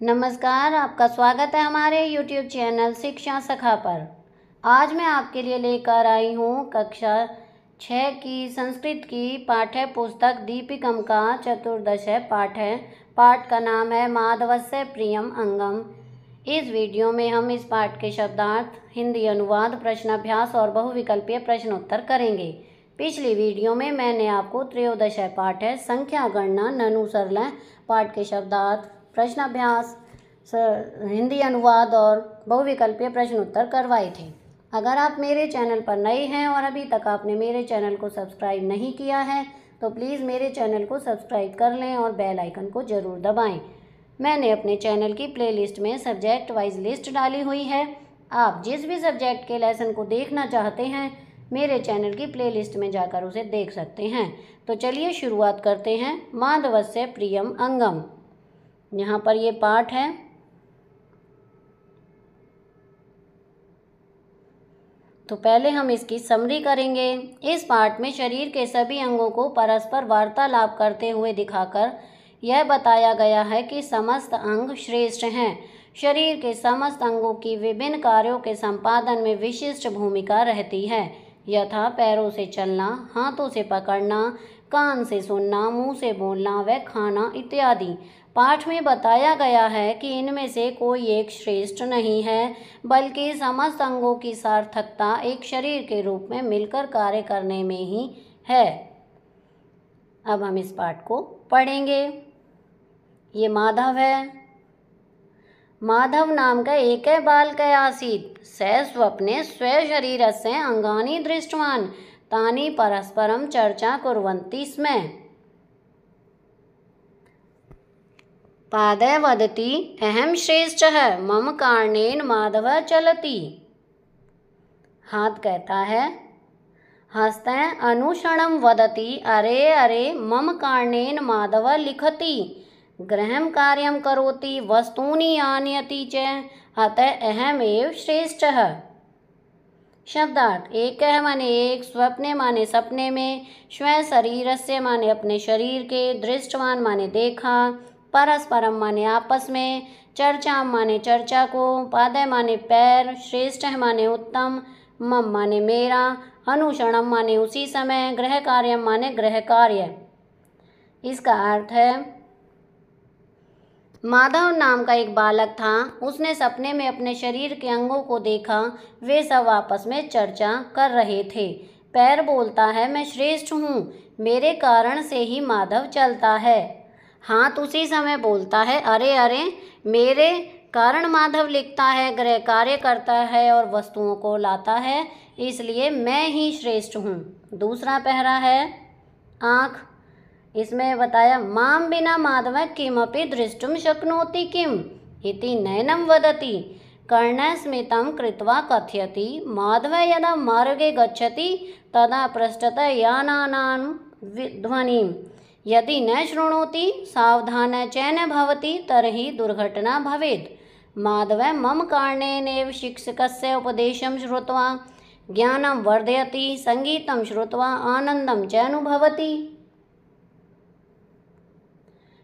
नमस्कार, आपका स्वागत है हमारे YouTube चैनल शिक्षा सखा पर। आज मैं आपके लिए लेकर आई हूँ कक्षा 6 की संस्कृत की पाठ्य पुस्तक दीपिकम का चतुर्दश पाठ है। पाठ का नाम है माधवस्य प्रियम अंगम। इस वीडियो में हम इस पाठ के शब्दार्थ, हिंदी अनुवाद, प्रश्नाभ्यास और बहुविकल्पीय प्रश्नोत्तर करेंगे। पिछली वीडियो में मैंने आपको त्रयोदश पाठ है संख्या गणना ननु सरल पाठ के शब्दार्थ, प्रश्नाभ्यास, हिंदी अनुवाद और बहुविकल्पीय प्रश्नोत्तर करवाए थे। अगर आप मेरे चैनल पर नए हैं और अभी तक आपने मेरे चैनल को सब्सक्राइब नहीं किया है तो प्लीज़ मेरे चैनल को सब्सक्राइब कर लें और बेल आइकन को ज़रूर दबाएं। मैंने अपने चैनल की प्लेलिस्ट में सब्जेक्ट वाइज लिस्ट डाली हुई है। आप जिस भी सब्जेक्ट के लेसन को देखना चाहते हैं मेरे चैनल की प्लेलिस्ट में जाकर उसे देख सकते हैं। तो चलिए शुरुआत करते हैं। माधवस्य प्रियम अंगम, यहाँ पर ये पाठ है। तो पहले हम इसकी समरी करेंगे। इस पाठ में शरीर के सभी अंगों को परस्पर वार्तालाप करते हुए दिखाकर यह बताया गया है कि समस्त अंग श्रेष्ठ हैं। शरीर के समस्त अंगों की विभिन्न कार्यों के संपादन में विशिष्ट भूमिका रहती है, यथा पैरों से चलना, हाथों से पकड़ना, कान से सुनना, मुंह से बोलना व खाना इत्यादि। पाठ में बताया गया है कि इनमें से कोई एक श्रेष्ठ नहीं है, बल्कि समस्त अंगों की सार्थकता एक शरीर के रूप में मिलकर कार्य करने में ही है। अब हम इस पाठ को पढ़ेंगे। ये माधव है। माधव नाम का एक बालक आसीत् स स्वप्ने स्वशरीरस्य अंगानि दृष्टवान् तानि परस्परं चर्चा कुर्वन्ति स्म। पादे वदति अहम श्रेष्ठः मम कारणेन माधव चलति। हाथ कहता है, हस्ते अनुक्षणं वदति अरे अरे मम कारणेन माधव लिखति, गृहं कार्यं करोति, वस्तूनि आनयति च, अतः अहमेव श्रेष्ठः। शब्दार्थ: एक माने एक, स्वप्ने माने सपने में, स्व शरीरस्य माने अपने शरीर के, दृष्टवान माने देखा, परस्परम माने आपस में, चर्चा माने चर्चा को, पादय माने पैर, श्रेष्ठ माने उत्तम, मम माने मेरा, अनुक्षणम माने उसी समय, गृह कार्य माने गृह कार्य। इसका अर्थ है, माधव नाम का एक बालक था। उसने सपने में अपने शरीर के अंगों को देखा। वे सब आपस में चर्चा कर रहे थे। पैर बोलता है, मैं श्रेष्ठ हूँ, मेरे कारण से ही माधव चलता है। हाथ उसी समय बोलता है, अरे अरे मेरे कारण माधव लिखता है, गृह कार्य करता है और वस्तुओं को लाता है, इसलिए मैं ही श्रेष्ठ हूँ। दूसरा पहरा है आँख। इसमें बताया, माम बिना माधव किमपि दृष्टुम शक्नोति किम इति नैनम वदति, कर्णस्मितं कृत्वा कथयति, माधव यदा मार्गे गच्छति तदा पृष्ठतः यानानां ध्वनिं यदि न शृणोति सावधान चैन भवति तर्हि दुर्घटना भवेत्। माधव मम कारणेनैव शिक्षकस्य उपदेशं श्रुत्वा ज्ञानं वर्धयति, संगीतं श्रुत्वा आनंदं च अनुभवति।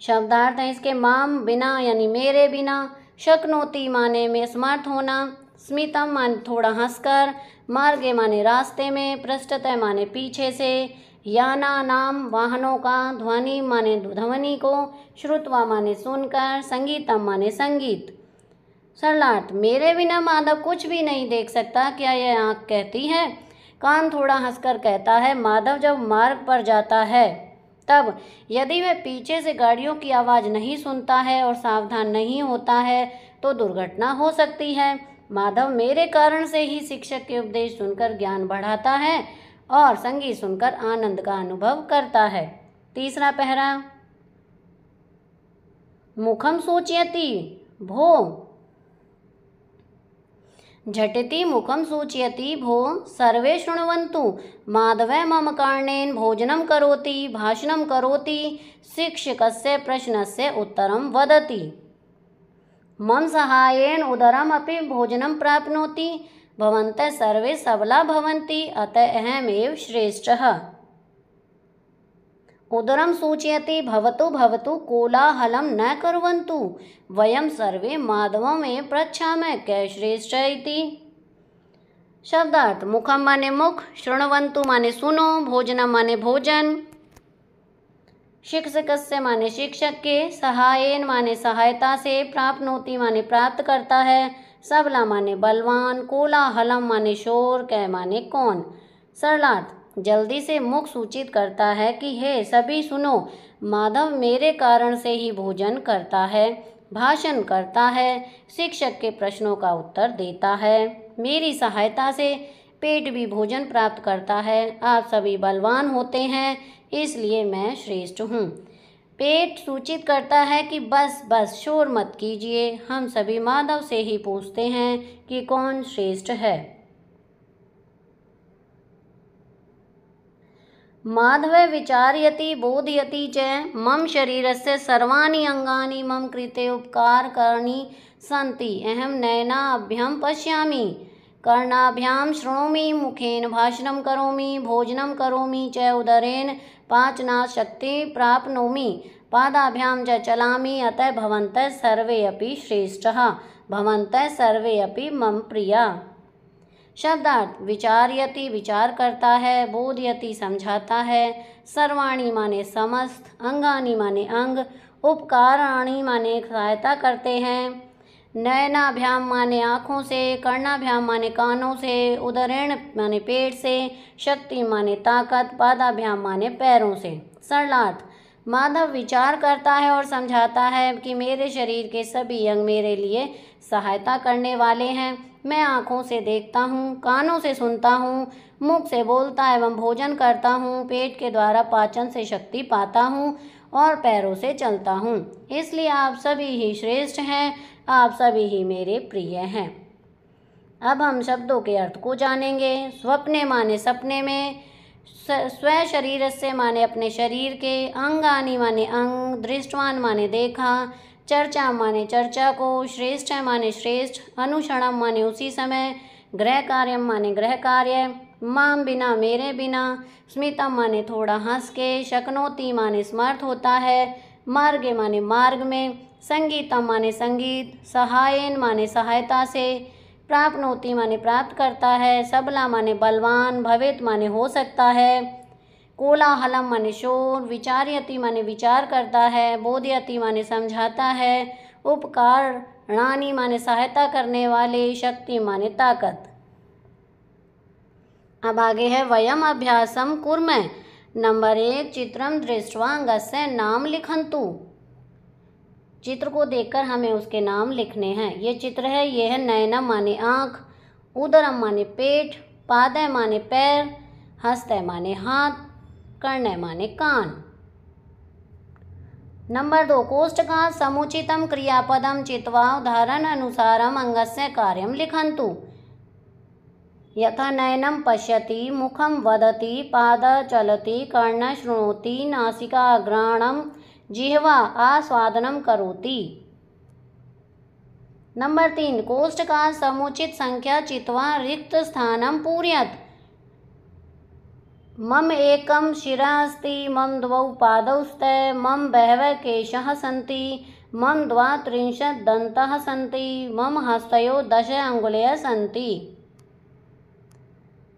शब्दार्थ है इसके, माम बिना यानी मेरे बिना, शक्नोति माने में समर्थ होना, स्मितम माने थोड़ा हंसकर, मार्गे माने रास्ते में, पृष्ठतः माने पीछे से, याना नाम वाहनों का, ध्वनि माने ध्वनि को, श्रुत्वा माने सुनकर, संगीतम माने संगीत। सरलार्थ: मेरे बिना माधव कुछ भी नहीं देख सकता, क्या यह आँख कहती है। कान थोड़ा हंसकर कहता है, माधव जब मार्ग पर जाता है तब यदि वह पीछे से गाड़ियों की आवाज़ नहीं सुनता है और सावधान नहीं होता है तो दुर्घटना हो सकती है। माधव मेरे कारण से ही शिक्षक के उपदेश सुनकर ज्ञान बढ़ाता है और संगीत सुनकर आनंद का अनुभव करता है। तीसरा पहरा, मुखम सूचयति भो झटिति मुखम सूचयति भो सर्वे शृण्वन्तु, माधव मम कारणेन भोजनं करोति, भाषणं करोति, शिक्षकस्य प्रश्नस्य उत्तरं वदति, मम सहायेन उदरम् अपि भोजनं प्राप्नोति, भवन्तः सर्वे सबला भवन्ति, अतः अहमेव श्रेष्ठः। उदरं सूचयति भवतु भवतु कोलाहलं न कुर्वन्तु वयं सर्वे माधवमेव पृच्छामः कः श्रेष्ठ इति। शब्दार्थ मुखम माने मुख, शृण्वन्तु माने सुनो, भोजनम माने भोजन, शिक्षकस्य माने शिक्षक के, सहायेन माने सहायता से, प्राप्नोति माने प्राप्त करता है, सबला माने बलवान, कोलाहलम माने शोर, कह माने कौन। सरलार्थ जल्दी से मुख सूचित करता है कि हे सभी सुनो, माधव मेरे कारण से ही भोजन करता है, भाषण करता है, शिक्षक के प्रश्नों का उत्तर देता है, मेरी सहायता से पेट भी भोजन प्राप्त करता है, आप सभी बलवान होते हैं इसलिए मैं श्रेष्ठ हूँ। पेट सूचित करता है कि बस बस शोर मत कीजिए, हम सभी माधव से ही पूछते हैं कि कौन श्रेष्ठ है। माधव विचारयति बोधयति च मम शरीरस्य सर्वाणि अंगानि मम कृते उपकारकानि सन्ति अहं नयनाभ्यां पश्यामि, कर्णाभ्यां शृणोमि, मुखेन भाषणं करोमि, भोजनं करोमि च उदरेण पाचनाशक्तिं प्राप्नोमि, पादाभ्यां च चलामि, अतः भवन्तः सर्वे अपि श्रेष्ठः, भवन्तः सर्वे अपि मम प्रिया। शब्दार्थ विचारयति विचार करता है, बोधयति समझाता है, सर्वाणी माने समस्त, अंगानी माने अंग, उपकाराणी माने सहायता करते हैं, नयनाभ्याम माने आँखों से, कर्णाभ्याम माने कानों से, उदरेण माने पेट से, शक्ति माने ताकत, पादाभ्याम माने पैरों से। सरलार्थ माधव विचार करता है और समझाता है कि मेरे शरीर के सभी अंग मेरे लिए सहायता करने वाले हैं। मैं आँखों से देखता हूँ, कानों से सुनता हूँ, मुख से बोलता एवं भोजन करता हूँ, पेट के द्वारा पाचन से शक्ति पाता हूँ और पैरों से चलता हूँ, इसलिए आप सभी ही श्रेष्ठ हैं, आप सभी ही मेरे प्रिय हैं। अब हम शब्दों के अर्थ को जानेंगे। स्वप्ने माने सपने में, स्व शरीर से माने अपने शरीर के, अंगानी माने अंग, दृष्टवान माने देखा, चर्चा माने चर्चा को, श्रेष्ठ माने श्रेष्ठ, अनुक्षणम माने उसी समय, गृह कार्यम माने गृह कार्य, माम बिना मेरे बिना, स्मितम माने थोड़ा हंस के, शक्नोति माने समर्थ होता है, मार्गे माने मार्ग में, संगीतम माने संगीत, सहायन माने सहायता से, प्राप्नोति माने प्राप्त करता है, सबला माने बलवान, भवेत माने हो सकता है, कोलाहलम माने शोर, विचारयति माने विचार करता है, बोधयति माने समझाता है, उपकारणानि माने सहायता करने वाले, शक्ति माने ताकत। अब आगे है वयम अभ्यासम कुर्मः। नंबर 1 चित्रम दृष्ट्वा अंगस्य नाम लिखन्तु। चित्र को देखकर हमें उसके नाम लिखने हैं। ये चित्र है, ये है नयनम माने आँख, उदरम माने पेट, पादय माने पैर, हस्तय माने हाथ, कर्णय माने कान। नंबर 2 कोष्टका समुचितम क्रियापदम चित्वा उदाहरण अनुसारम अंगस्य कार्यम लिखन्तु। यथा नयनम पश्यति, मुखम वदति, पाद चलति, कर्ण शृणोति, नासिका घ्राणम, जिह्वा आस्वादनम करोति। नंबर 3 कोष्टका समुचित संख्या चित्वा रिक्त स्थानम पूरयत्। मम एकम शिरः अस्ति, मम द्वौ पादौ स्तः, मम बहवः केशः सन्ति, मम 32 दन्तः सन्ति, मम हस्तयोः 10 अंगुलयः सन्ति।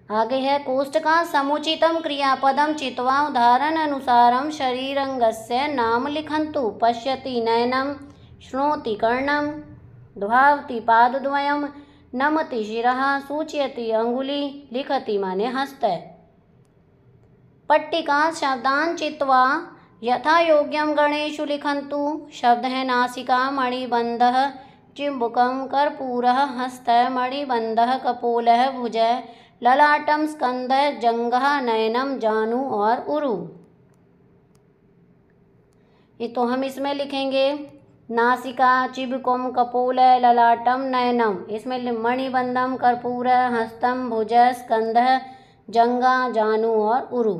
आगे है कोष्टका समुचितम क्रियापदम चित्वा उदाहरण अनुसारम शरीरंगस्य नाम लिखन्तु। पश्यति नयनम, शृणोति कर्णम, द्वावति पादद्वयम, नमति शिरः, सूचयति अंगुली, लिखति माने हस्तः। पट्टिका शब्दान चित्वा यथा योग्यम गणेषु लिखन्तु। शब्द है नासिका मणिबंधः, चिम्बुकम कर्पूरः, हस्तः मणिबंधः, कपोलः, भुजः, ललाटम स्कंदः, जंघः, नयनम, जानु और उरु। ये तो हम इसमें लिखेंगे नासिका, चिबुकम, कपोलः, ललाटम, नयनम। इसमें मणिबंधम, कर्पूरः, हस्तम, भुजः, स्कंदः, जंघा, जानु और उरु।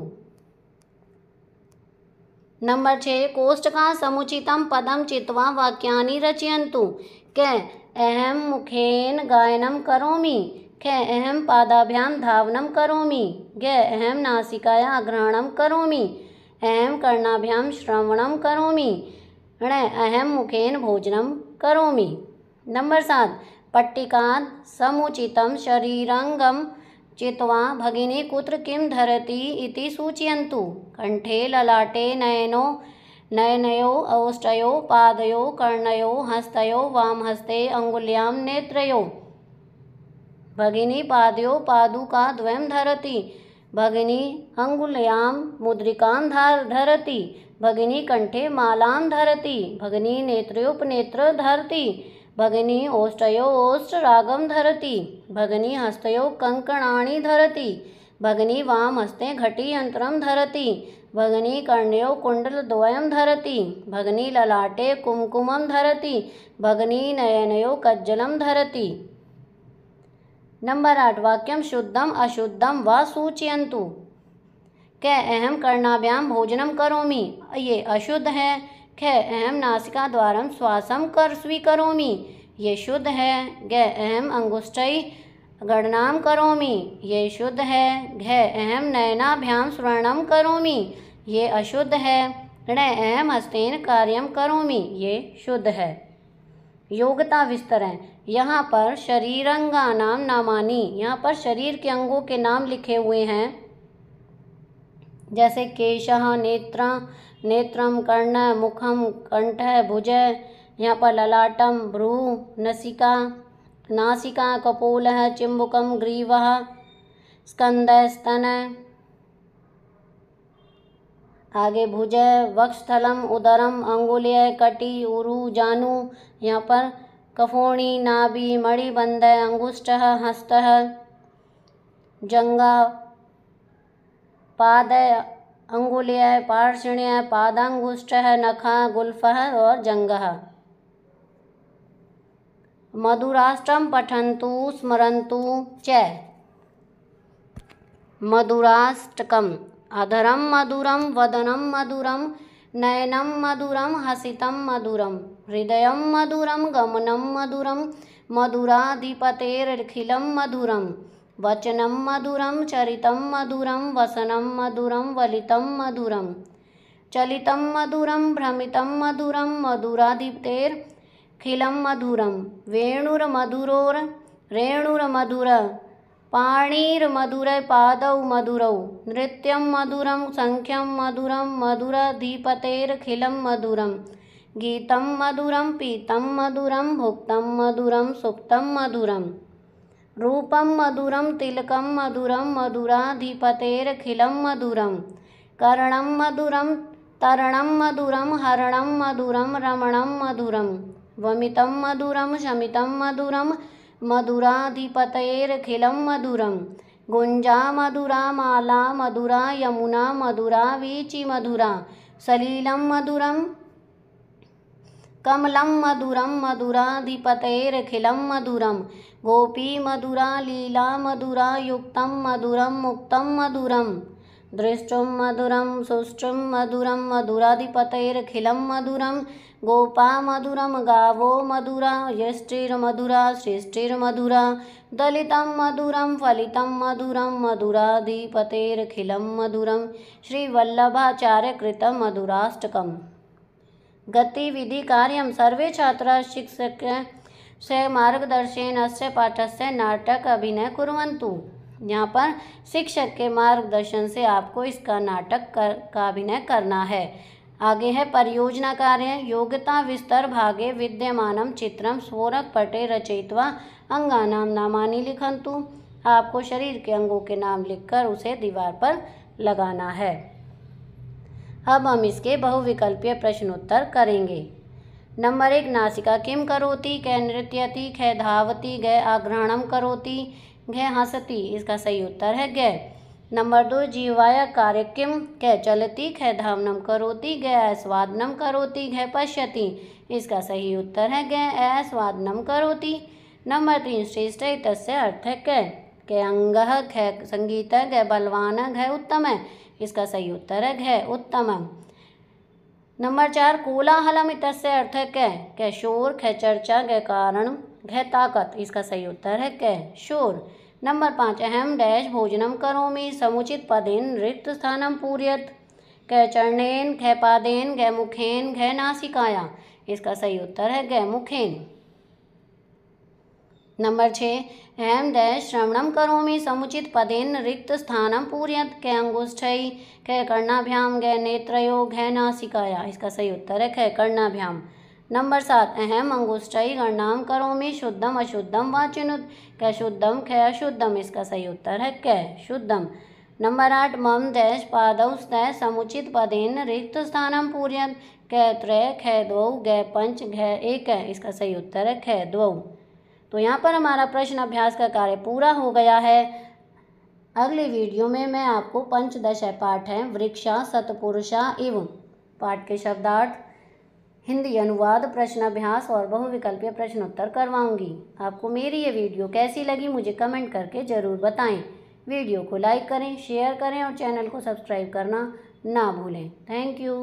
नंबर 6 कोष्टका समुचितम पदम चित्वा वाक्यानि रचयन्तु। क अहम मुखेन गायनं करोमि, ख अहम पादाभ्यां धावनं करोमि, ग अहम नासिकाया अग्रहणं करोमि, अहं कर्णाभ्यां श्रवणं करोमि। ण अहं मुखेन भोजनं करोमि। नंबर 7 पट्टिकात् समुचितं शरीराङ्गं चित्वा भगिनी कुत्र किं धरति इति सूचयन्तु। कंठे ललाटे नयनयोः औष्ठयोः पादयोः कर्णयोः हस्तयोः वामहस्ते अङ्गुल्यां नेत्रयोः। भगिनी पादयोः पादुकाद्वयं धरति। भगिनी अङ्गुल्यां मुद्रिकां धरति। भगिनी कंठे मालां धरति। भगिनी नेत्रयोपनेत्रं धरति। भगिनी ओष्ठयोः ओष्ठरागं धरति। भगिनी हस्तयोः कङ्कणानि धरति। भगिनी वामहस्ते घटीयन्त्रं धरति। भगिनी कर्णयोः कुण्डलद्वयं धरति। भगिनी ललाटे कुङ्कुमं धरति। भगिनी नयनयोः कज्जलं धरति। नंबर 8 वाक्यं शुद्धम् अशुद्धं वा सूचयन्तु। क अहं कर्णाभ्यां भोजनं करोमि, ये अशुद्ध है। ख अहं नासिकाद्वारं श्वासं स्वीकरोमि, ये शुद्ध है। ग अहं अंगुष्ठैः गणनां करोमि, ये शुद्ध है। घ अहं नयनाभ्यां स्मरणं करोमि, ये अशुद्ध है। ण अहं हस्तेन कार्यं करोमि, ये शुद्ध है। योग्यता विस्तरण। यहाँ पर शरीरांगानां नामानि, यहाँ पर शरीर के अंगों के नाम लिखे हुए हैं, जैसे केशः नेत्रं कर्ण मुखम कंठः भुजः। यहाँ पर ललाटम भ्रू नासिका कपोलः चिम्बुकम ग्रीवः स्कंदः स्तनः। आगे भुजः वक्षस्थलम उदरम अंगुल्य कटी उरु जानु। यहाँ पर कफोणी नाभि मणिबंध अंगुष्ठः हस्तः जंगा पाद अंगुल्य पार्ष्ण्य पादांगुष्ठः नखः गुल्फः और जंगः। मधुराष्टकं पठन्तु स्मरन्तु च। मधुराष्टकम् अधरं मधुरं वदनं मधुरं नयनं मधुरं हसितं मधुरं हृदयं मधुरं गमनं मधुरं मधुराधिपतेरखिलं मधुरं वचनं मधुरं चरितं मधुरं वसनं मधुरं वलितं मधुरं चलितं मधुरं भ्रमितं मधुरं मधुराधिपतेरखिलं मधुरं रेणुर्मधुर पाणिर्मधुर पादौ मधुरौ नृत्यं मधुरं सख्यं मधुरं मधुराधिपतेरखिलं मधुरं गीतं मधुरं पीतं मधुरं भुक्तं मधुरं सुप्तं मधुरं रूपं मधुरं तिलकं मधुरं मधुराधिपतेरखिलं मधुरं कर्णं मधुरं तरणं मधुरं हरणं मधुरं रमणं मधुरं वमितं मधुरं शमितं मधुरं मधुराधिपतेरखिलं मधुरं गुंजा मधुरा माला मधुरा यमुना मधुरा वीचि मधुरा सलीलं मधुरं कमलं मधुरं मधुराधिपतेरखिलं मधुरं गोपी मधुरा लीला मधुरा युक्तं मधुरं मुक्तं मधुरं दृष्टुं मधुरं सुष्टुं मधुरं मधुराधिपतेरखिलं मधुरं गोपा मधुरं गावो मधुरा यष्टिर्मधुरा सृष्टिर्मधुरा दलितं मधुरं फलितं मधुरं मधुराधिपतेरखिलं मधुरं श्रीवल्लभाचार्यकृतं मधुराष्टकम्। गतिविधि कार्यं सर्वे छात्राः शिक्षकस्य मार्गदर्शनेन अस्य पाठस्य नाटक अभिनय कुर्वन्तु। यहाँ पर शिक्षक के मार्गदर्शन से आपको इसका नाटक का अभिनय करना है। आगे है परियोजना कार्य। योग्यता विस्तर भागे विद्यमानं चित्रं स्फोरकपटे रचयित्वा अंगानां नामानि लिखन्तु। आपको शरीर के अंगों के नाम लिखकर उसे दीवार पर लगाना है। अब हम इसके बहुविकल्पीय प्रश्नोत्तर करेंगे। नंबर 1 नासिका किं करोति, क नृत्यति, ख धावति, ग आघ्राणं करोति, घ हसति। इसका सही उत्तर है ग। नंबर 2 जीवाय कार्य किं, क चलति, ख धावनं करोति, ग आस्वादनं करोति, घ पश्यति। इसका सही उत्तर है ग आस्वादनं करोति। नंबर 3 श्रेष्ठ इत्यस्य अर्थः क अंगः, ख संगीतः, ग बलवानः, घ उत्तमः। इसका सही उत्तर है घ उत्तमम्। नंबर 4 कोलाहलम् इत्यस्य अर्थः क शोर, ख चर्चा, ग कारण, घ ताकत। इसका सही उत्तर है क शोर। नंबर 5 अहम डैश भोजनम करोमि समुचित पदेन रिक्त स्थानं पूरयत्। क चरणेन, ख पादेन, घ मुखेन, घ नासिकाया। इसका सही उत्तर है घ मुखेन। नंबर 6, अहम डैश श्रवणम करोमि समुचित पदेन रिक्त स्थानम पूरयत। क अंगुष्ठै, ख कर्णाभ्याम, घ नेत्रयो, घ नासिकाया। इसका सही उत्तर है ख कर्णाभ्याम। नंबर 7, अहम अंगुष्ठै गणनाम करोमि शुद्धम अशुद्धम व चिनुत। क शुद्धम, ख अशुद्धम। इसका सही उत्तर है क शुद्धम। नंबर 8, मम डैश पादौ स्तः समुचित पदेन रिक्त स्थानम पूरयत। क त्रय, ख द्वौ, घ पंच, घ एक। इसका सही उत्तर है ख द्वौ। तो यहाँ पर हमारा प्रश्न अभ्यास का कार्य पूरा हो गया है। अगले वीडियो में मैं आपको पंचदश पाठ है वृक्षा, सतपुरुषा एवं पाठ के शब्दार्थ, हिंदी अनुवाद, प्रश्न अभ्यास और बहुविकल्पीय प्रश्नोत्तर करवाऊंगी। आपको मेरी ये वीडियो कैसी लगी मुझे कमेंट करके ज़रूर बताएं। वीडियो को लाइक करें, शेयर करें और चैनल को सब्सक्राइब करना ना भूलें। Thank you.